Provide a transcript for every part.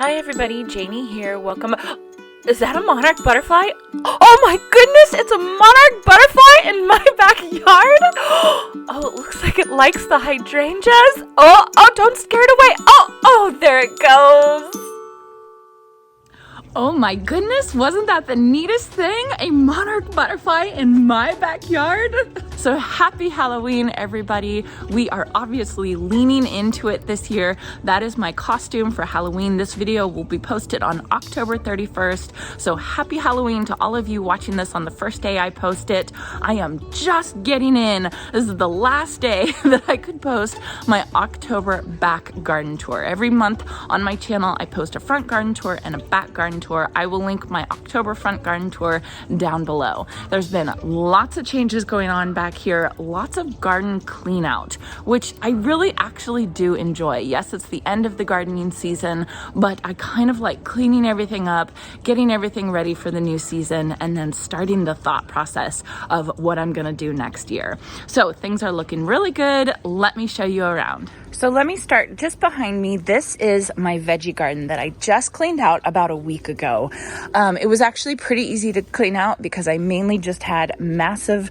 Hi everybody, Janie here. Welcome. Is that a monarch butterfly? Oh my goodness, it's a monarch butterfly in my backyard. Oh, it looks like it likes the hydrangeas. Oh, don't scare it away. Oh, there it goes. Oh my goodness, wasn't that the neatest thing? A monarch butterfly in my backyard? So happy Halloween, everybody. We are obviously leaning into it this year. That is my costume for Halloween. This video will be posted on October 31st. So happy Halloween to all of you watching this on the first day I post it. I am just getting in. This is the last day that I could post my October back garden tour. Every month on my channel, I post a front garden tour and a back garden tour. I will link my October front garden tour down below. There's been lots of changes going on back here, lots of garden clean out, which I really actually do enjoy. Yes, it's the end of the gardening season, but I kind of like cleaning everything up, getting everything ready for the new season, and then starting the thought process of what I'm gonna do next year. So things are looking really good. Let me show you around. So let me start just behind me. This is my veggie garden that I just cleaned out about a week ago. It was actually pretty easy to clean out because I mainly just had massive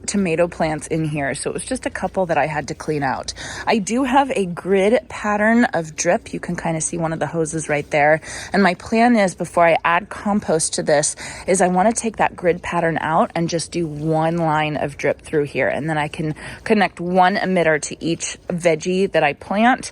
tomato plants in here. So it was just a couple that I had to clean out. I do have a grid pattern of drip. You can kind of see one of the hoses right there. And my plan is, before I add compost to this, is I want to take that grid pattern out and just do one line of drip through here. And then I can connect one emitter to each veggie that I plant,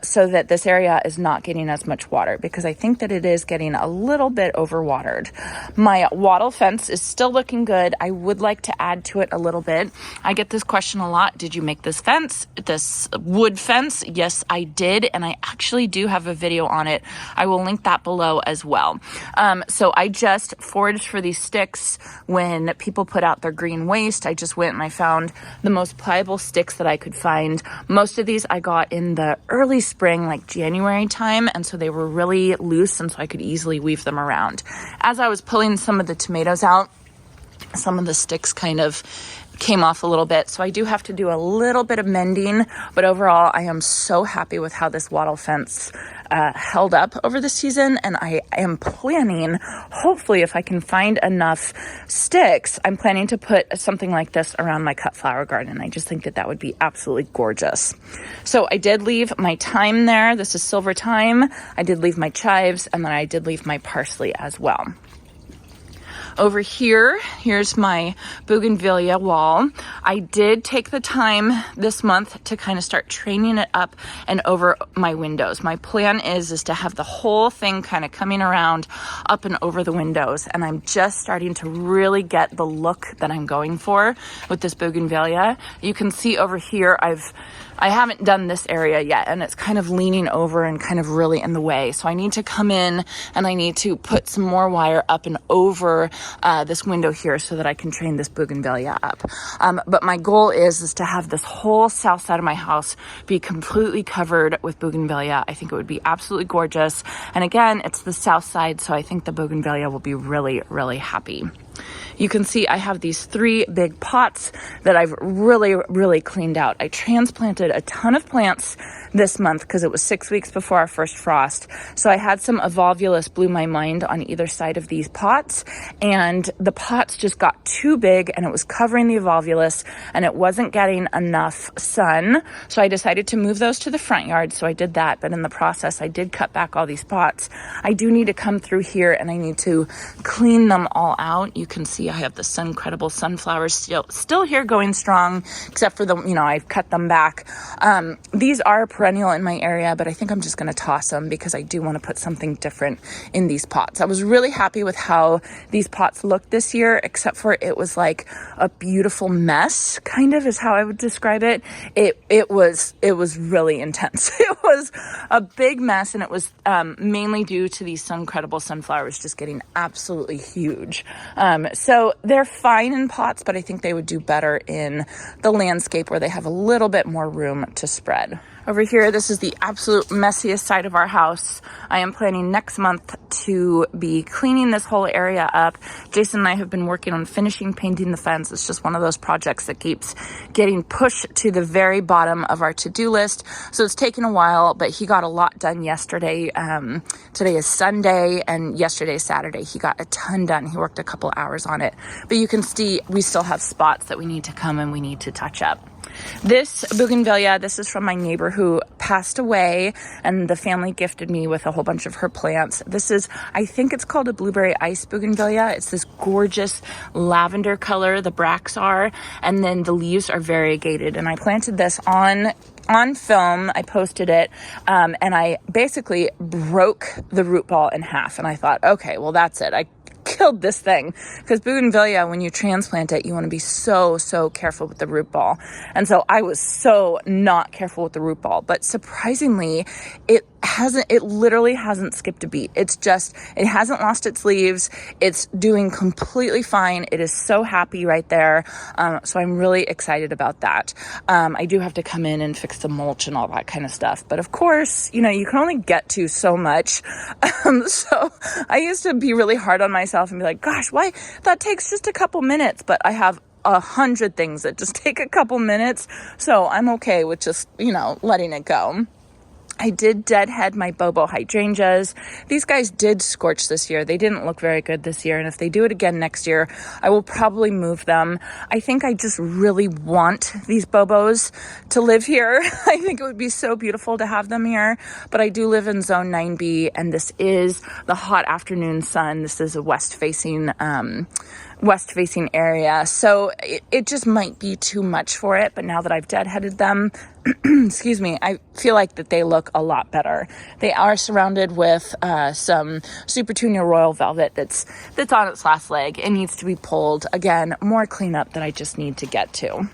so that this area is not getting as much water, because I think that it is getting a little bit overwatered. My wattle fence is still looking good. I would like to add to it a little bit. I get this question a lot. Did you make this fence, this wood fence? Yes, I did. And I actually do have a video on it. I will link that below as well. So I just foraged for these sticks when people put out their green waste. I just went and I found the most pliable sticks that I could find. Most of these I got in the early spring, like January time, and so they were really loose, and so I could easily weave them around. As I was pulling some of the tomatoes out, some of the sticks kind of came off a little bit, so I do have to do a little bit of mending, but overall I am so happy with how this wattle fence held up over the season. And I am planning, hopefully if I can find enough sticks, I'm planning to put something like this around my cut flower garden. I just think that that would be absolutely gorgeous. So I did leave my thyme there. This is silver thyme. I did leave my chives, and then I did leave my parsley as well. Over here, here's my bougainvillea wall. I did take the time this month to kind of start training it up and over my windows. My plan is to have the whole thing kind of coming around up and over the windows. And I'm just starting to really get the look that I'm going for with this bougainvillea. You can see over here, I haven't done this area yet, and it's kind of leaning over and kind of really in the way. So I need to come in and I need to put some more wire up and over this window here so that I can train this bougainvillea up. But my goal is to have this whole south side of my house be completely covered with bougainvillea. I think it would be absolutely gorgeous. And again, it's the south side, so I think the bougainvillea will be really, really happy. You can see I have these 3 big pots that I've really cleaned out. I transplanted a ton of plants this month because it was 6 weeks before our first frost. So I had some evolvulus blew my mind on either side of these pots, and the pots just got too big and it was covering the evolvulus and it wasn't getting enough sun. So I decided to move those to the front yard. So I did that, but in the process I did cut back all these pots. I do need to come through here and I need to clean them all out. You can see I have the Incredible sunflowers still here going strong, except for I've cut them back. These are perennial in my area, but I think I'm just going to toss them because I do want to put something different in these pots. I was really happy with how these pots looked this year, except for it was like a beautiful mess, kind of is how I would describe it. It was really intense. It was a big mess, and it was mainly due to these Incredible sunflowers just getting absolutely huge. So they're fine in pots, but I think they would do better in the landscape where they have a little bit more room to spread. Over here, this is the absolute messiest side of our house. I am planning next month to be cleaning this whole area up. Jason and I have been working on finishing painting the fence. It's just one of those projects that keeps getting pushed to the very bottom of our to-do list. So it's taken a while, but he got a lot done yesterday. Today is Sunday, and yesterday, Saturday, he got a ton done. He worked a couple hours on it. But you can see we still have spots that we need to come and we need to touch up. This bougainvillea, this is from my neighbor who passed away, and the family gifted me with a whole bunch of her plants. This is, I think it's called a blueberry ice bougainvillea. It's this gorgeous lavender color, the bracts are, and then the leaves are variegated. And I planted this on film. I posted it, and I basically broke the root ball in half. And I thought, okay, well, that's it. I killed this thing, because bougainvillea, when you transplant it, you want to be so careful with the root ball. And so I was so not careful with the root ball, but surprisingly, it literally hasn't skipped a beat. It hasn't lost its leaves. It's doing completely fine. It is so happy right there. So I'm really excited about that. I do have to come in and fix the mulch and all that kind of stuff. But of course, you can only get to so much. So I used to be really hard on myself and be like, gosh, why? That takes just a couple minutes. But I have 100 things that just take a couple minutes. So I'm okay with just, letting it go. I did deadhead my bobo hydrangeas. These guys did scorch this year. They didn't look very good this year. And if they do it again next year, I will probably move them. I think I just really want these bobos to live here. I think it would be so beautiful to have them here. But I do live in zone 9B, and this is the hot afternoon sun. This is a west-facing area. So it just might be too much for it. But now that I've deadheaded them, excuse me, I feel like that they look a lot better. They are surrounded with some Supertunia Royal Velvet that's on its last leg. It needs to be pulled. Again, more cleanup that I just need to get to.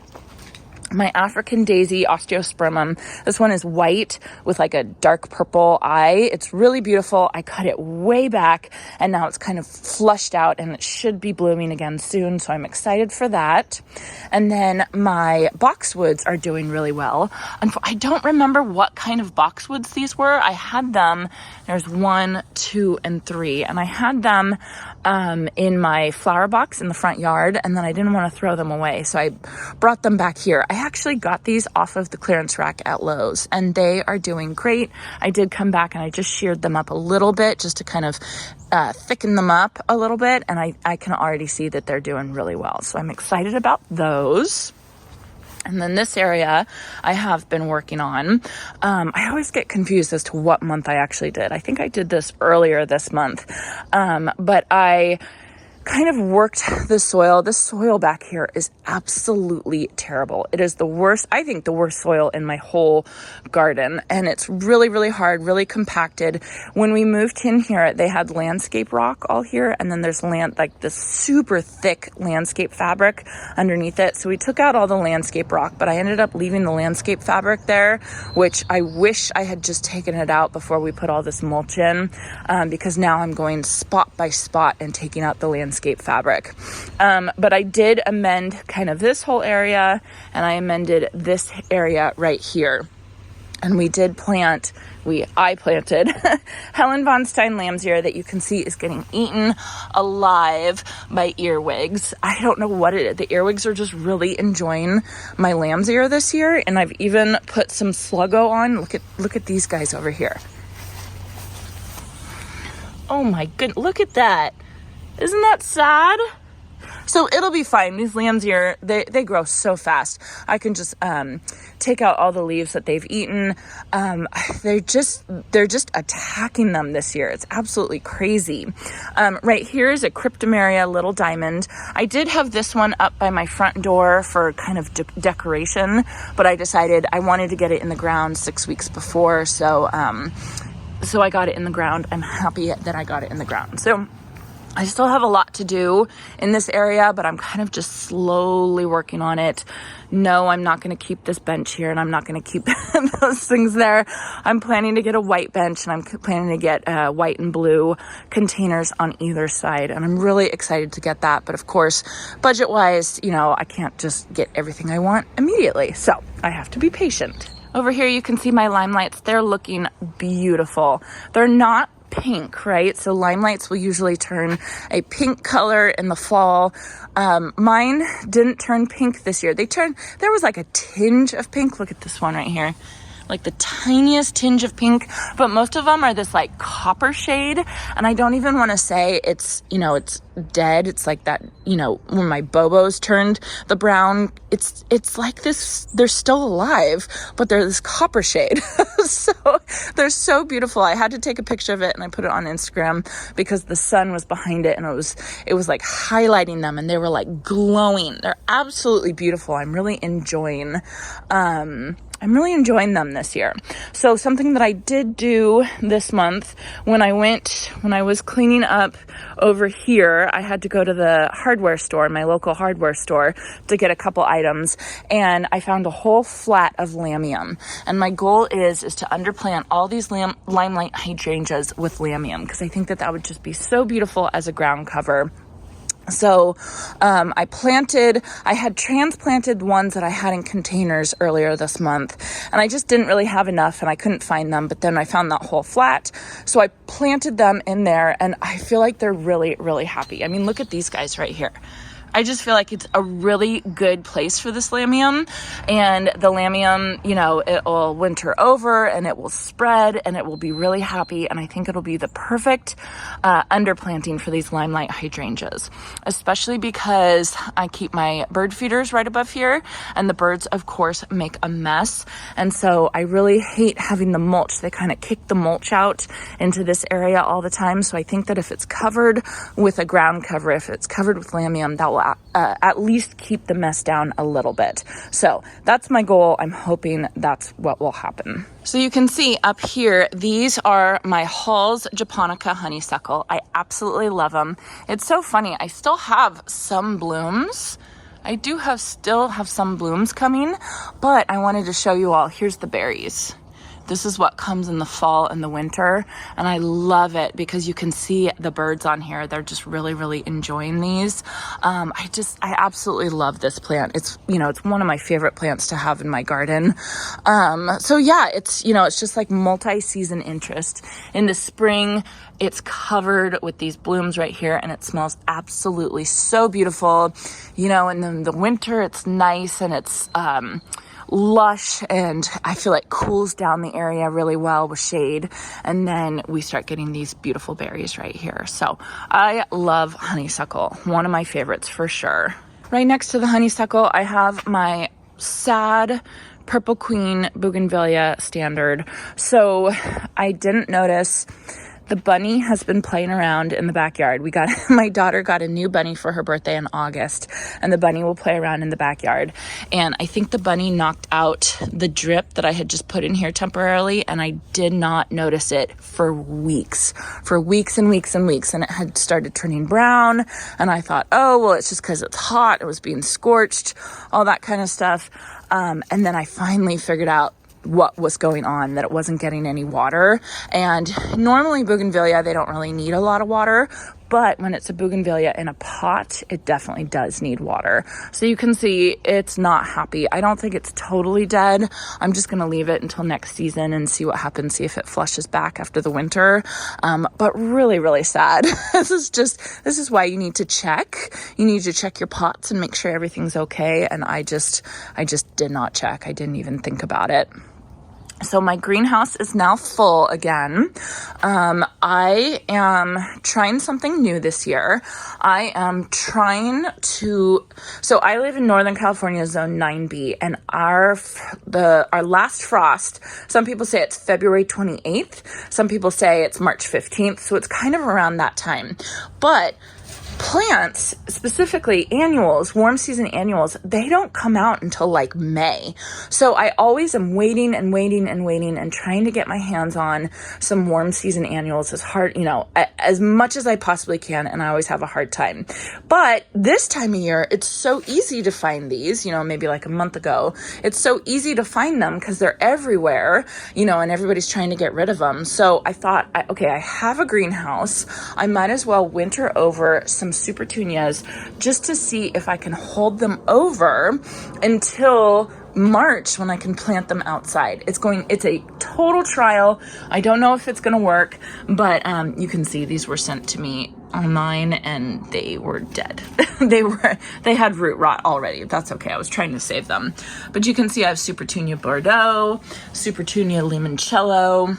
My African daisy, osteospermum. This one is white with like a dark purple eye. It's really beautiful. I cut it way back, and now it's kind of flushed out, and it should be blooming again soon. So I'm excited for that. And then my boxwoods are doing really well. And I don't remember what kind of boxwoods these were. I had them. There's 1, 2, and 3, and I had them in my flower box in the front yard, and then I didn't want to throw them away, so I brought them back here. I actually got these off of the clearance rack at Lowe's, and they are doing great. I did come back and I just sheared them up a little bit just to kind of thicken them up a little bit, and I can already see that they're doing really well. So I'm excited about those. And then this area I have been working on. I always get confused as to what month I actually did. I think I did this earlier this month, but I kind of worked the soil. This soil back here is absolutely terrible. It is the worst, I think the worst soil in my whole garden. And it's really, really hard, really compacted. When we moved in here, they had landscape rock all here. And then there's like this super thick landscape fabric underneath it. So we took out all the landscape rock, but I ended up leaving the landscape fabric there, which I wish I had just taken it out before we put all this mulch in, because now I'm going spot by spot and taking out the landscape fabric. But I did amend kind of this whole area, and I amended this area right here. And we did plant, I planted Helen von Stein lamb's ear that you can see is getting eaten alive by earwigs. I don't know what it is. The earwigs are just really enjoying my lamb's ear this year. And I've even put some Sluggo on. Look at these guys over here. Oh my goodness, look at that. Isn't that sad? So it'll be fine. These lambs here, they grow so fast. I can just take out all the leaves that they've eaten. They're just attacking them this year. It's absolutely crazy. Right here is a Cryptomeria Little Diamond. I did have this one up by my front door for kind of decoration, but I decided I wanted to get it in the ground 6 weeks before. So I got it in the ground. I'm happy that I got it in the ground. So I still have a lot to do in this area, but I'm kind of just slowly working on it. No, I'm not going to keep this bench here, and I'm not going to keep those things there. I'm planning to get a white bench, and I'm planning to get white and blue containers on either side, and I'm really excited to get that. But of course, budget-wise, you know, I can't just get everything I want immediately, so I have to be patient. Over here, you can see my limelights. They're looking beautiful. They're not pink, right? So limelights will usually turn a pink color in the fall. Mine didn't turn pink this year. There was like a tinge of pink. Look at this one right here. Like the tiniest tinge of pink, but most of them are this like copper shade. And I don't even want to say it's, you know, it's dead. It's like that, you know, when my Bobos turned the brown, it's like this, they're still alive, but they're this copper shade. So they're so beautiful. I had to take a picture of it and I put it on Instagram because the sun was behind it and it was like highlighting them and they were like glowing. They're absolutely beautiful. I'm really enjoying them this year. So something that I did do this month when I was cleaning up over here, I had to go to the hardware store, my local hardware store, to get a couple items, and I found a whole flat of lamium. And my goal is to underplant all these limelight hydrangeas with lamium because I think that would just be so beautiful as a ground cover. So I had transplanted ones that I had in containers earlier this month, and I just didn't really have enough and I couldn't find them, but then I found that whole flat. So I planted them in there and I feel like they're really, really happy. I mean, look at these guys right here. I just feel like it's a really good place for this lamium, and the lamium, you know, it will winter over and it will spread and it will be really happy, and I think it'll be the perfect underplanting for these limelight hydrangeas, especially because I keep my bird feeders right above here, and the birds, of course, make a mess, and so I really hate having the mulch. They kind of kick the mulch out into this area all the time, so I think that if it's covered with a ground cover, if it's covered with lamium, that will at least keep the mess down a little bit. So that's my goal. I'm hoping that's what will happen. So you can see up here, these are my Hall's Japonica honeysuckle. I absolutely love them. It's so funny. I still have some blooms. I still have some blooms coming, but I wanted to show you all. Here's the berries. This is what comes in the fall and the winter, and I love it because you can see the birds on here. They're just really, really enjoying these. I absolutely love this plant. It's, you know, it's one of my favorite plants to have in my garden. So yeah, it's, you know, it's just like multi-season interest. In the spring, it's covered with these blooms right here, and it smells absolutely so beautiful, you know, and then the winter, it's nice and it's, lush, and I feel like cools down the area really well with shade, and then we start getting these beautiful berries right here. So I love honeysuckle, one of my favorites for sure. Right next to the honeysuckle, I have my sad Purple Queen Bougainvillea standard. So I didn't notice the bunny has been playing around in the backyard. My daughter got a new bunny for her birthday in August, and the bunny will play around in the backyard. And I think the bunny knocked out the drip that I had just put in here temporarily, and I did not notice it for weeks and weeks and weeks. And it had started turning brown, and I thought, oh, well, it's just because it's hot. It was being scorched, all that kind of stuff. And then I finally figured out what was going on, that it wasn't getting any water. And normally bougainvillea, they don't really need a lot of water, but when it's a bougainvillea in a pot, it definitely does need water. So you can see it's not happy. I don't think it's totally dead. I'm just going to leave it until next season and see what happens, see if it flushes back after the winter. But really, really sad. This is why you need to check. You need to check your pots and make sure everything's okay. And I just did not check. I didn't even think about it. So my greenhouse is now full again. I am trying something new this year. I am trying to, so I live in Northern California, zone 9B, and our last frost, some people say it's February 28th. Some people say it's March 15th. So it's kind of around that time. But plants, specifically annuals, warm season annuals, they don't come out until like May. So I always am waiting and waiting and waiting and trying to get my hands on some warm season annuals as hard, as much as I possibly can. And I always have a hard time. But this time of year, it's so easy to find these, maybe like a month ago. It's so easy to find them because they're everywhere, and everybody's trying to get rid of them. So I thought, I have a greenhouse. I might as well winter over some super petunias just to see if I can hold them over until March when I can plant them outside. It's a total trial. I don't know if it's going to work, but you can see these were sent to me online and they were dead. they had root rot already. That's okay. I was trying to save them. But you can see I have Super Petunia Bordeaux, Super Petunia Limoncello,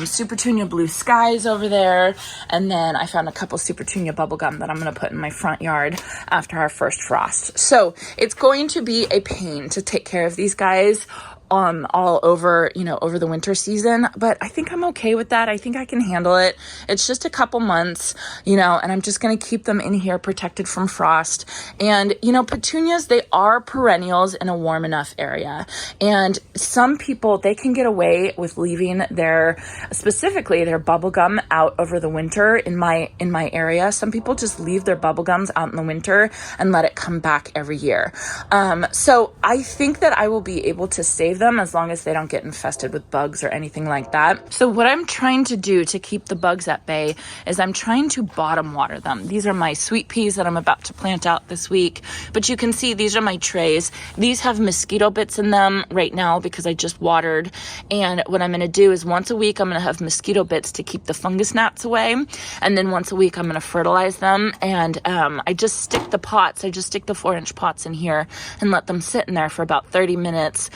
Super Petunia Blue Skies over there, and then I found a couple Super Petunia bubblegum that I'm going to put in my front yard after our first frost. So it's going to be a pain to take care of these guys all over, over the winter season, but I think I'm okay with that. I think I can handle it. It's just a couple months, and I'm just going to keep them in here protected from frost. And, petunias, they are perennials in a warm enough area. And some people, they can get away with leaving specifically their bubble gum out over the winter in my area. Some people just leave their bubble gums out in the winter and let it come back every year. So I think that I will be able to save them as long as they don't get infested with bugs or anything like that. So what I'm trying to do to keep the bugs at bay is I'm trying to bottom water them. These are my sweet peas that I'm about to plant out this week, but you can see these are my trays. These have mosquito bits in them right now because I just watered, and what I'm going to do is once a week I'm going to have mosquito bits to keep the fungus gnats away, and then once a week I'm going to fertilize them, and I just stick the 4-inch pots in here and let them sit in there for about 30 minutes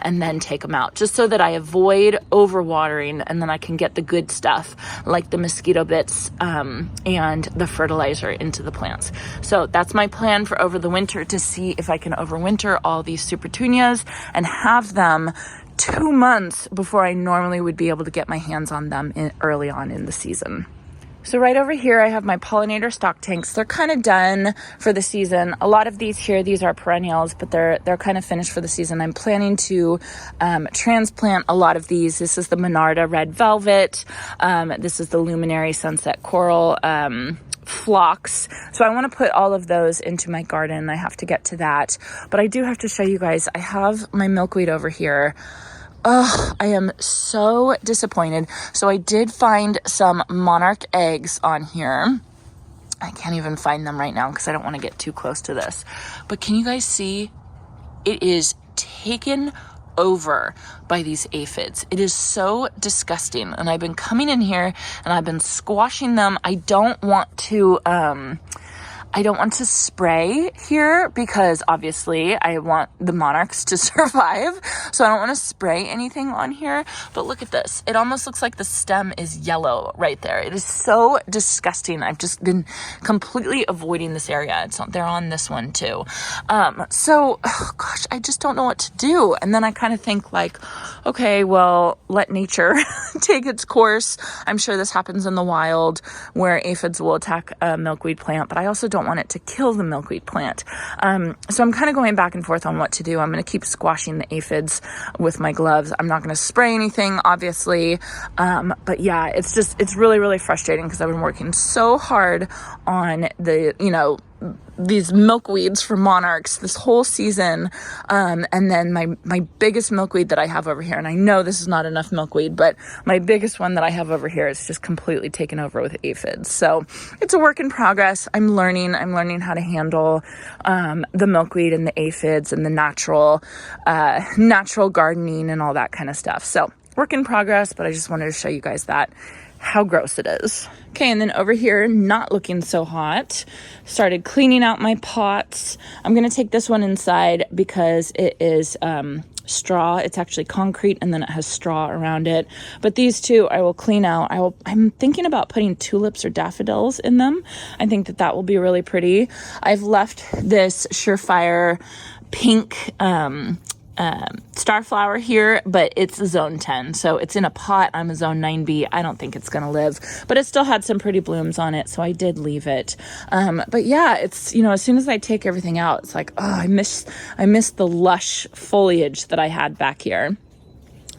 and then take them out, just so that I avoid overwatering, and then I can get the good stuff like the mosquito bits and the fertilizer into the plants. So that's my plan for over the winter, to see if I can overwinter all these Super Petunias and have them 2 months before I normally would be able to get my hands on them early on in the season. So right over here, I have my pollinator stock tanks. They're kind of done for the season. A lot of these are perennials, but they're kind of finished for the season. I'm planning to transplant a lot of these. This is the Monarda Red Velvet. This is the Luminary Sunset Coral phlox. So I want to put all of those into my garden. I have to get to that. But I do have to show you guys, I have my milkweed over here. Oh, I am so disappointed. So I did find some monarch eggs on here. I can't even find them right now because I don't want to get too close to this. But can you guys see? It is taken over by these aphids. It is so disgusting. And I've been coming in here and I've been squashing them. I don't want to spray here because obviously I want the monarchs to survive. So I don't want to spray anything on here. But look at this. It almost looks like the stem is yellow right there. It is so disgusting. I've just been completely avoiding this area. They're on this one too. Gosh, I just don't know what to do. And then I kind of think like, okay, well, let nature take its course. I'm sure this happens in the wild where aphids will attack a milkweed plant, but I also don't want it to kill the milkweed plant. So I'm kind of going back and forth on what to do. I'm going to keep squashing the aphids with my gloves. I'm not going to spray anything, obviously. But yeah, it's really, really frustrating because I've been working so hard on these milkweeds for monarchs this whole season. And then my biggest milkweed that I have over here, and I know this is not enough milkweed, but my biggest one that I have over here is just completely taken over with aphids. So it's a work in progress. I'm learning how to handle the milkweed and the aphids and the natural gardening and all that kind of stuff. So work in progress, but I just wanted to show you guys how gross it is. Okay, and then over here, not looking so hot, started cleaning out my pots. I'm going to take this one inside because it is straw. It's actually concrete, and then it has straw around it. But these two I will clean out. I'm thinking about putting tulips or daffodils in them. I think that will be really pretty. I've left this Surefire pink starflower here, but it's a zone 10. So it's in a pot. I'm a zone 9B. I don't think it's going to live, but it still had some pretty blooms on it. So I did leave it. But yeah, it's, you know, as soon as I take everything out, it's like, oh, I miss the lush foliage that I had back here.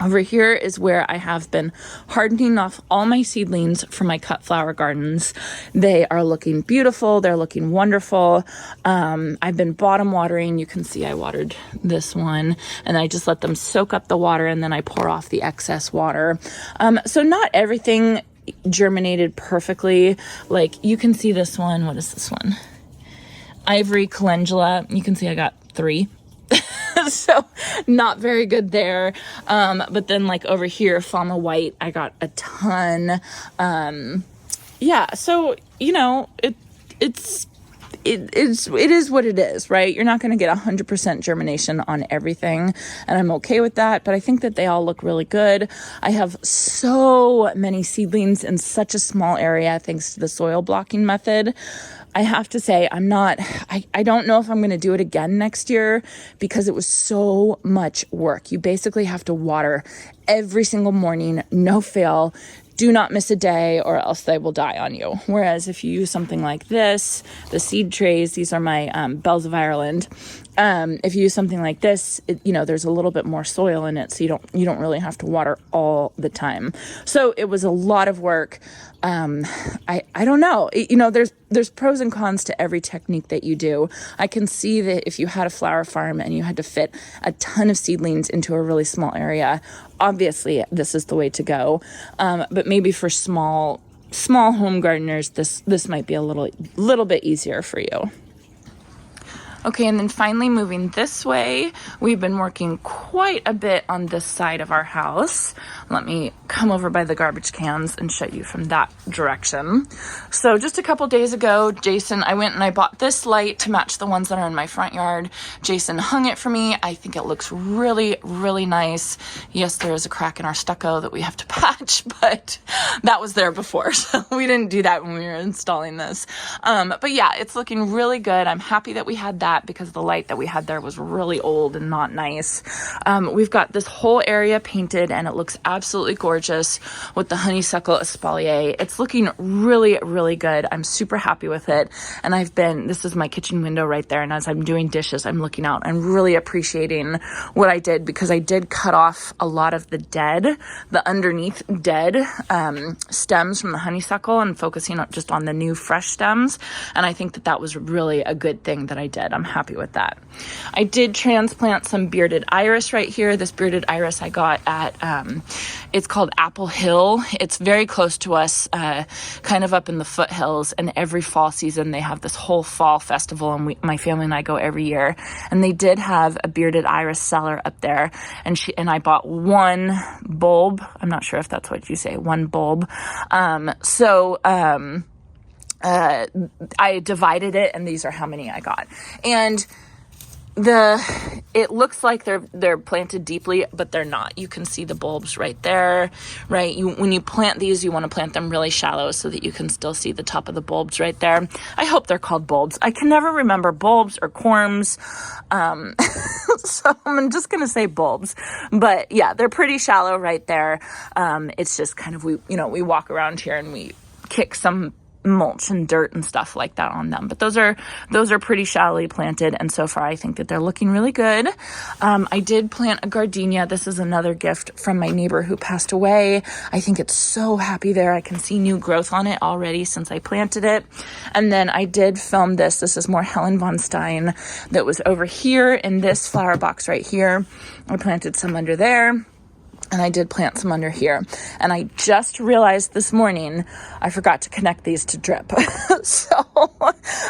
Over here is where I have been hardening off all my seedlings for my cut flower gardens. They are looking beautiful. They're looking wonderful. I've been bottom watering. You can see I watered this one, and I just let them soak up the water, and then I pour off the excess water. So not everything germinated perfectly. Like you can see this one. What is this one? Ivory calendula. You can see I got 3. So not very good there. But then like over here, Fama White, I got a ton. Yeah, so, you know, it is what it is, right? You're not going to get 100% germination on everything, and I'm okay with that, but I think that they all look really good. I have so many seedlings in such a small area thanks to the soil blocking method. I have to say, I don't know if I'm going to do it again next year because it was so much work. You basically have to water every single morning, no fail. Do not miss a day or else they will die on you. Whereas if you use something like this, the seed trays, these are my Bells of Ireland. If you use something like this, you know, there's a little bit more soil in it, so you don't really have to water all the time. So it was a lot of work. I don't know. You know, there's pros and cons to every technique that you do. I can see that if you had a flower farm and you had to fit a ton of seedlings into a really small area, obviously this is the way to go. But maybe for small home gardeners, this might be a little bit easier for you. Okay, and then finally moving this way, we've been working quite a bit on this side of our house. Let me come over by the garbage cans and show you from that direction. So just a couple days ago, I went and I bought this light to match the ones that are in my front yard. Jason hung it for me. I think it looks really, really nice. Yes, there is a crack in our stucco that we have to patch, but that was there before, so we didn't do that when we were installing this. But yeah, it's looking really good. I'm happy that we had that because the light that we had there was really old and not nice. We've got this whole area painted and it looks absolutely gorgeous with the honeysuckle espalier. It's looking really, really good. I'm super happy with it. And this is my kitchen window right there. And as I'm doing dishes, I'm looking out. I'm really appreciating what I did because I did cut off a lot of the underneath dead stems from the honeysuckle and focusing just on the new fresh stems. And I think that was really a good thing that I did. I'm happy with that. I did transplant some bearded iris right here. This bearded iris I got at, it's called Apple Hill. It's very close to us, kind of up in the foothills. And every fall season, they have this whole fall festival. And my family and I go every year. And they did have a bearded iris seller up there. And I bought one bulb. I'm not sure if that's what you say, one bulb. I divided it, and these are how many I got. And it looks like they're planted deeply, but they're not. You can see the bulbs right there, right? When you plant these, you want to plant them really shallow so that you can still see the top of the bulbs right there. I hope they're called bulbs. I can never remember bulbs or corms. So I'm just going to say bulbs, but yeah, they're pretty shallow right there. It's just kind of, we walk around here and we kick some mulch and dirt and stuff like that on them, but those are pretty shallowly planted, and so far I think that they're looking really good. I did plant a gardenia. This is another gift from my neighbor who passed away. I think it's so happy there. I can see new growth on it already since I planted it. And then I did film this is more Helen von Stein that was over here in this flower box right here. I planted some under there. And I did plant some under here. And I just realized this morning I forgot to connect these to drip. So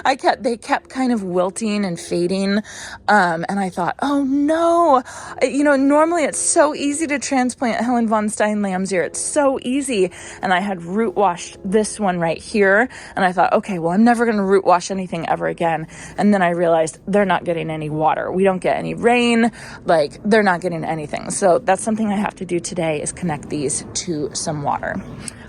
they kept kind of wilting and fading. And I thought, oh no. Normally it's so easy to transplant Helen von Stein lambs-ear. It's so easy. And I had root washed this one right here. And I thought, okay, well, I'm never going to root wash anything ever again. And then I realized they're not getting any water. We don't get any rain. Like, they're not getting anything. So that's something I have to do today, is connect these to some water.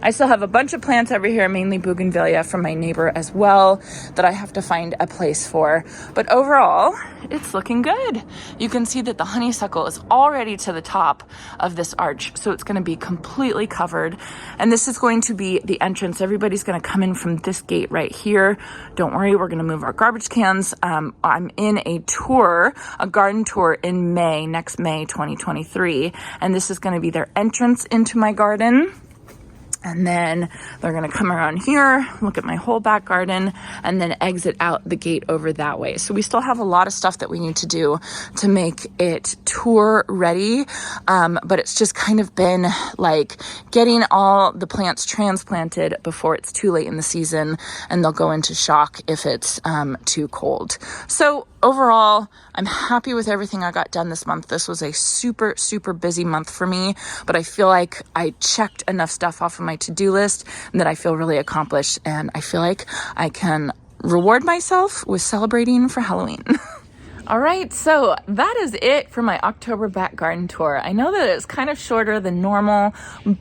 I still have a bunch of plants over here, mainly bougainvillea from my neighbor as well, that I have to find a place for. But overall, it's looking good. You can see that the honeysuckle is already to the top of this arch, so it's gonna be completely covered. And this is going to be the entrance. Everybody's gonna come in from this gate right here. Don't worry, we're gonna move our garbage cans. I'm in a tour, a garden tour in May, next May 2023. And this is gonna be their entrance into my garden. And then they're gonna come around here, look at my whole back garden, and then exit out the gate over that way. So we still have a lot of stuff that we need to do to make it tour ready. But it's just kind of been like getting all the plants transplanted before it's too late in the season, and they'll go into shock if it's too cold. So overall, I'm happy with everything I got done this month. This was a super, super busy month for me, but I feel like I checked enough stuff off of my to-do list and that I feel really accomplished, and I feel like I can reward myself with celebrating for Halloween. All right, so that is it for my October back garden tour. I know that it's kind of shorter than normal,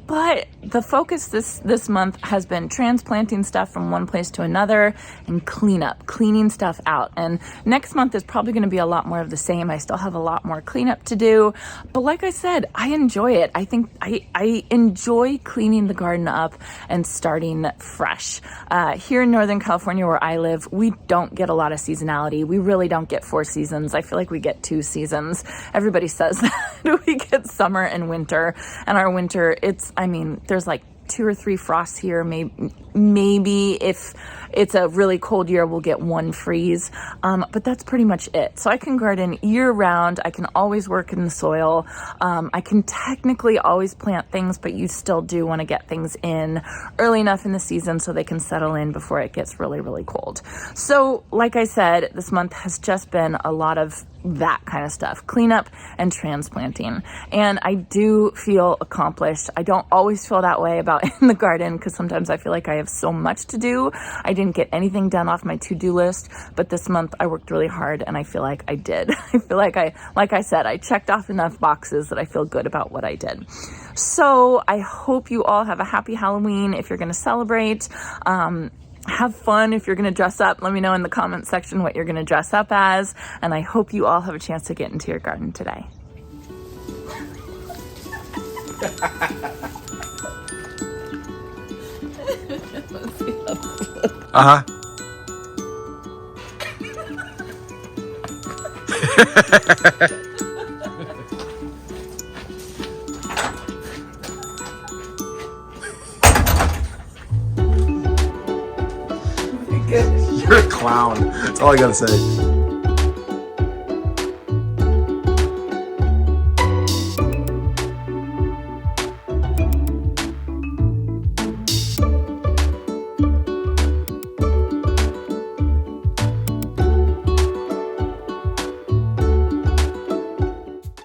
but the focus this month has been transplanting stuff from one place to another and cleaning stuff out. And next month is probably going to be a lot more of the same. I still have a lot more cleanup to do, but like I said, I enjoy it. I think I enjoy cleaning the garden up and starting fresh. Here in Northern California where I live, we don't get a lot of seasonality. We really don't get 4 seasons. I feel like we get 2 seasons. Everybody says that we get summer and winter, and our winter, there's like 2 or 3 frosts here. Maybe if it's a really cold year, we'll get 1 freeze. But that's pretty much it. So I can garden year round. I can always work in the soil. I can technically always plant things, but you still do want to get things in early enough in the season so they can settle in before it gets really, really cold. So like I said, this month has just been a lot of that kind of stuff, cleanup and transplanting. And I do feel accomplished. I don't always feel that way about in the garden because sometimes I feel like I have so much to do. I didn't get anything done off my to-do list, but this month I worked really hard and I feel like I did. I feel like I said, I checked off enough boxes that I feel good about what I did. So I hope you all have a happy Halloween if you're going to celebrate. Have fun if you're going to dress up. Let me know in the comment section what you're going to dress up as. And I hope you all have a chance to get into your garden today. Uh-huh. You're a clown. That's all I gotta say.